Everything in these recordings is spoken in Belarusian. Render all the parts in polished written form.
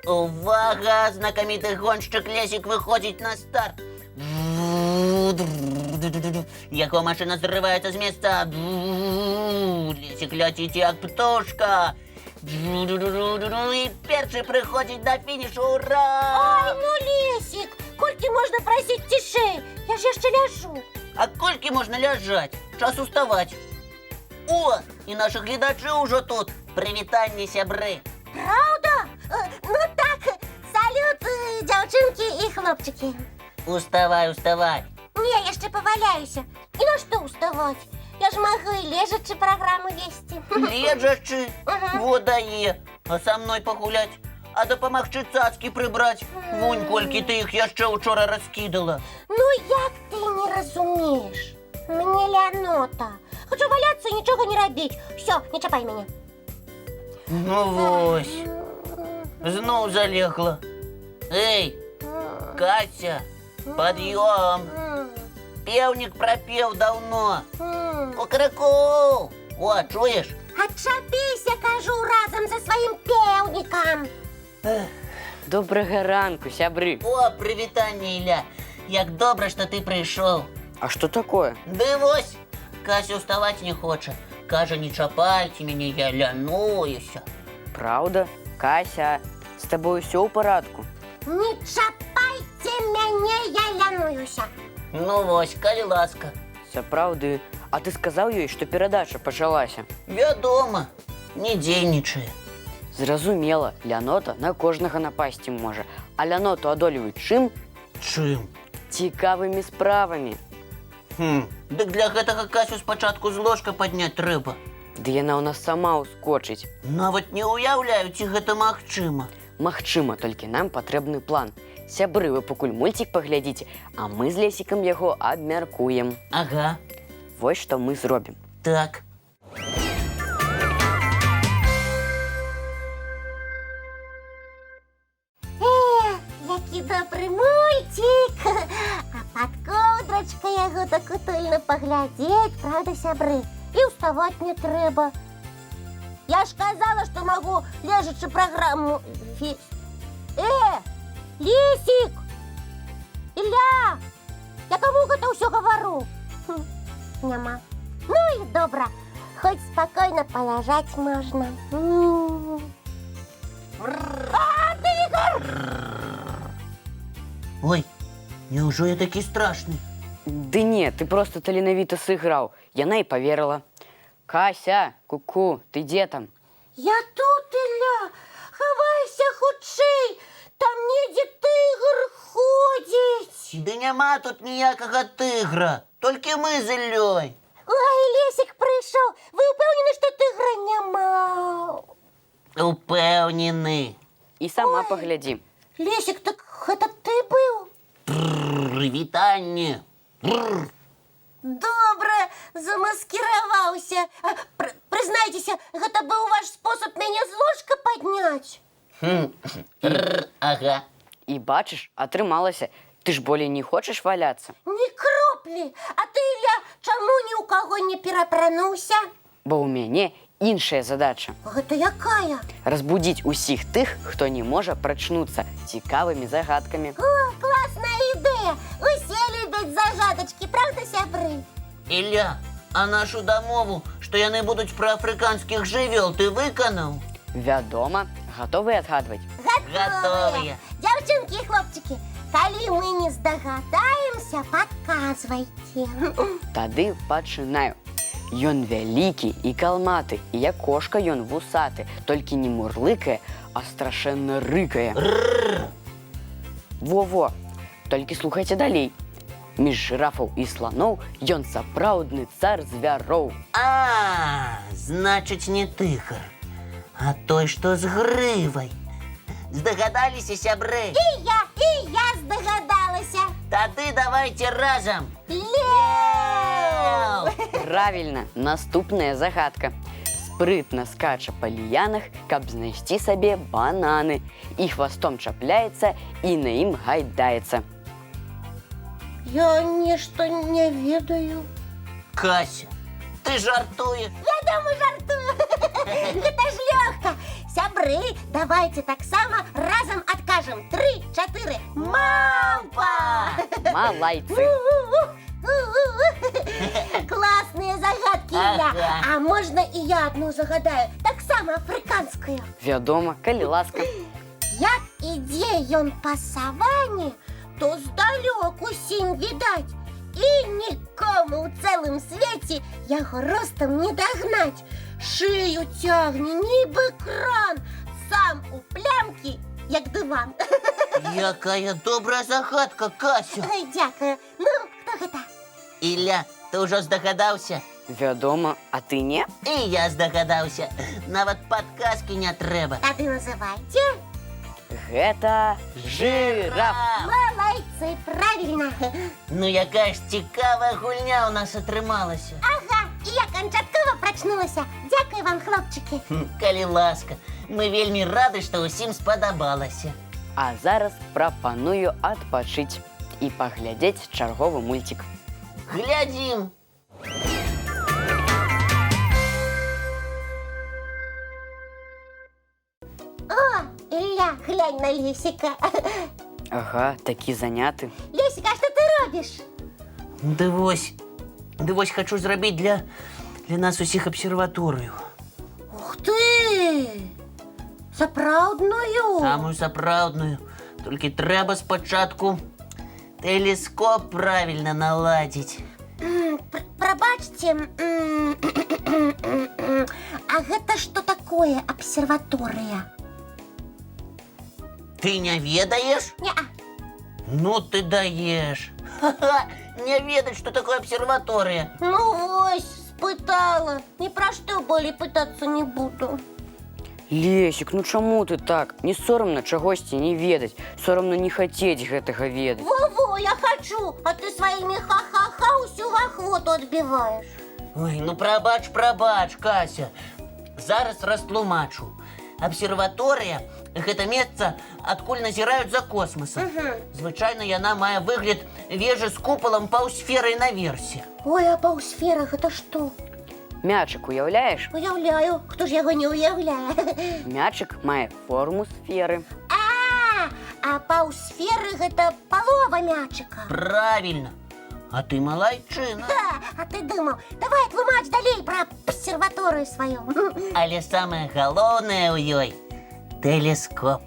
Увага! Знакомитый гонщик Лесик выходит на старт. Его машина срывается с места. Лесик летит як птушка. И перший приходит до финиша. Ура! Ой, ну, Лесик, кольки можна просить тишей? Я ж ще ляжу. А кольки можна ляжать? Час уставать. О, і наші глядачі уже тут. Привітання, сябри. Правда? Ну так, салют, дівчинки і хлопчики. Уставай, уставай. Не, я ще поваляюся. І на що уставать? Я ж могу і лежачи програму вести. Лежачи, вода є. А со мною погулять. А допомогчи цацки прибрать. Вунь, кольки ти їх я ще вчора розкидала. Ну як ти не розумієш? Мені лянота. Хочу валятися і нічого не робити. Все, не чапай мене. Ну вось, знов залегла. Эй, Катя, подъем. Певник пропел давно. Кукареку. О, чуєш? Отчепися, кажу, разом за своїм певником. Доброго ранку, сябры. О, привітання, Ілля. Як добре, що ти прийшов. А что такое? Дивись, Кася вставати не хоче. Каже, не чапайте мене, я лянуюся. Правда? Кася, с тобой все в порядку? Не чапайте мене, я лянуюся. Ну вось, коли ласка. Сапраўды. А ты сказал ей, что передача пачалася? Вядома, не дзейнічае. Зразумела, лянота на кожнага напасці можа. А ляноту адолююць чым? Чым? Цікавымі справамі. Дык для гэтага Касю спачатку з ложка падняць трэба. Ды яна ў нас сама ўскочыць. Нават не ўяўляю, ці гэта магчыма. Магчыма, толькі нам патрэбны план. Сябры, вы пакуль мульцік паглядзіце, а мы з Лесікам яго абмяркуем. Ага. Вось што мы зробім. Так. Які добрий мультик. А пад ковдрачкой яго так утульно поглядеть, правда, сябры? І уставать не трэба. Я ж казала, что могу лежачи программу вести. Лисик! Ілля! Я кому гэта ўсё говорю? Няма. Ну и добра. Хоть спокойно полежать можно. Тигр! Ой, няўжо я такі страшны? Ды не, ты просто таленавіта сыграў. Яна і поверыла. Кася, ку-ку, ты дзе там? Я тут, Ілля. Хавайся хутчэй. Там недзе тигр ходзіць. Ды няма тут ніякага тыгра. Толькі мы з Іллёй. Ой, Лесик прыйшоў. Вы ўпэўнены, што тигра няма? Упэўнены. І сама паглядзі. Лесик, так гэта ты быў? Вітанне. Добра, замаскіраваўся. Прызнайцеся, гэта быў ваш спосаб мяне з ложка падняць. Ага. І бачыш, атрымалася. Ты ж болей не хочаш валяцца? Ні кроплі. А ты, Ілля, чаму ні ў каго не перапрануўся? Бо ў мяне іншая задача. Гэта якая? Разбудзіць усіх тых, хто не можа прачнуцца цікавымі загадкамі. О, класная ідэя. Усе любяць загадачкі, правда, сябры? Ілля, а нашу дамову, што яны будуць пра афрыканскіх жывёл, ты выканаў? Вядома, гатовыя адгадваць? Гатовыя. Дзяўчынкі і хлопчыкі, калі мы не здагадаемся, падказвайце. Тады пачынаю. Ён вялікі і калматы, і як кошка ён вусаты, толькі не мурлыкае, а страшэнна рыкае. Во-во, толькі слухайце далей. Між жырафаў і сланоў ён сапраўдны цар звяроў. А, значыць, не тыгр, а той, што з грывай. Здагадаліся, сябры? І я здагадалася. Тады давайте разам. Леў! Правільна, наступная загадка. Спрытна скача па ліянах, каб знайсці сабе бананы. І хвастом чапляецца, і на ім гайдаецца. Я нешта не ведаю. Кася, ты жартуеш? Вядома, жартую. Гэта ж лёгка. Сябры, давайте таксама разам Кажем 3, 4. Мавпа! Малайцы. Классные загадки, Ілля. Ага. А можно и я одну загадаю? Так само африканскую. Вядома, калі ласка. Як ідзе ён па саване, то здалёк усім відаць. І нікому ў цэлым свеце яго ростам не дагнаць. Шыю цягне, нібы кран, сам у плямкі, як дыван. Якая добрая загадка, Кася. Ой, дзякую. Ну, хто гэта? Ілля, ты ўжо здагадаўся? Вядома, а ты не? І я здагадаўся. Нават падказкі не трэба. Тады называйце. Гэта жираф. Малайцы, правильно. Ну якая ж цікавая гульня ў нас атрымалася. Ага, і я канчаткова прачнулася. Дзякуй вам, хлопчыкі. Калі ласка, мы вельмі рады, што ўсім спадабалася. А зараз прапаную адпачыць і паглядзець чарговы мульцік. Глядзім. О, Ілля, глянь на Лесіка. Ага, такі заняты. Лесік, а што ты робіш? Ды вось хачу зрабіць для нас усіх абсерваторыю. Ух ты! Сапраўдную? Самую сапраўдную. Толькі трэба спачатку тэлескоп правільна наладзіць. Прабачце, а гэта што такое абсерваторыя? Ты не ведаеш? Неа. Ну ты даеш. Ха-ха, не ведаць, што такое абсерваторыя. Ну вось, спытала. Ні пра што болей пытацца не буду. Лесік, ну чаму ты так? Не сорамна чагосьці не ведаць, сорамна не хацець гэтага ведаць. Во-во, я хачу, а ты сваімі ха-ха-ха усю ахвоту адбіваеш. Ой, ну прабач, Кася. Зараз растлумачу. Абсерваторыя – гэта месца, адкуль назіраюць за космасам. Звычайна яна мае выгляд вежы з купалам паўсферай наверсе. Ой, а паўсфера гэта што? Мячык уяўляеш? Уяўляю, хто ж яго не ўяўляе. Мячык мае форму сферы. А паўсферы гэта палова мячыка. Правільна. А ты малайчына. А ты думаў, давай тлумач далей пра абсерваторыю сваю. Але самае галоўнае ў ёй – тэлескоп.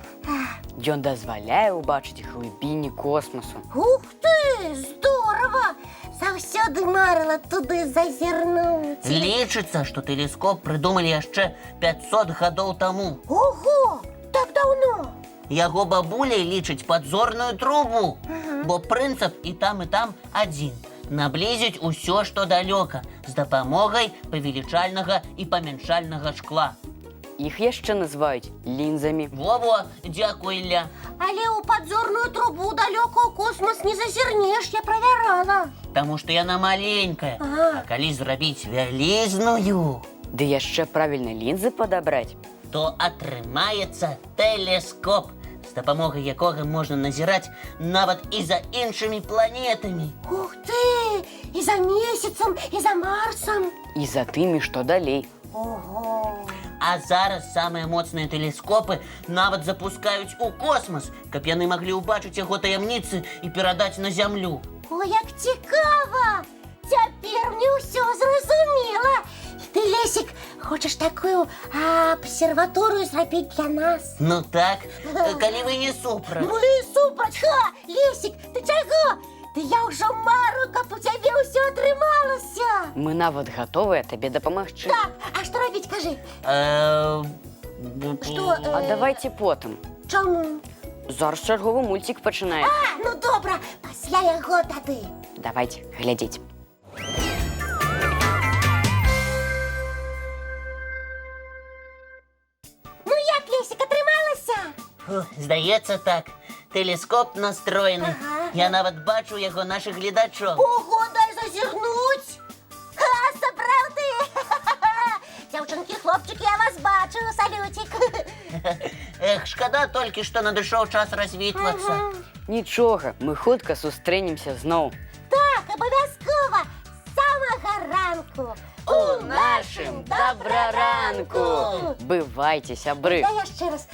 Ён дазваляе ўбачыць глыбіні космасу. Ух ты, здорава! Заўсёды марыла туды зазірнуць. Лічыцца, што тэлескоп прыдумалі яшчэ 500 гадоў таму. Ого, так даўно. Яго бабуляй лічыць падзорную трубу, бо прынцып і там адзін – наблізіць усё, што далёка, з дапамогай павелічальнага і памяншальнага шкла. Іх яшчэ называюць лінзамі. Во-во, дзякуй, Ілля. Але ў падзорную трубу далёка ў космас не зазірнеш, я правярала. Таму што яна маленькая, Ага. а калі зрабіць вялізную, Ды яшчэ правільна лінзы падабраць. то атрымаецца тэлескоп, з дапамогай якога можна назіраць нават і за іншымі планетамі. Ух ты, і за месяцам, і за Марсам. І за тымі, што далей. Ого. А зараз самыя моцныя тэлескопы нават запускаюць у космас, каб яны маглі ўбачыць яго таямніцы і перадаць на зямлю. О, як цікава! Цяпер мне ўсё зразумела. І ты, Лесік, хочаш такую абсерваторыю зрабіць для нас? Ну так, калі вы не супраць. Мы супраць, ха! Лесік, ты чаго? Ты я ўжо мару, каб у цябе ўсё атрымалася. Мы нават гатовыя табе дапамагчы. Так, а што рабіць, кажы? Што? А давайце потым. Чаму? Зараз чарговы мульцік пачынае. Ну добра, пасля яго тады. Давайце глядзець. Ну як, Лесік, атрымалася? Здаецца так, тэлескоп настроены. Ага. Я нават бачу яго нашых гледачоў. Ого, дай зазірнуць. Сапраўды. Дзяўчынкі, хлопчыкі, я вас бачу, салютик. Эх, шкада толькі, што надышоў час развітвацца. Нічога, мы хутка сустрэнемся зноў. Так, абавязкова, з самага ранку. У нашым добраранку! Бывайце, сябры! Да яшчэ раз.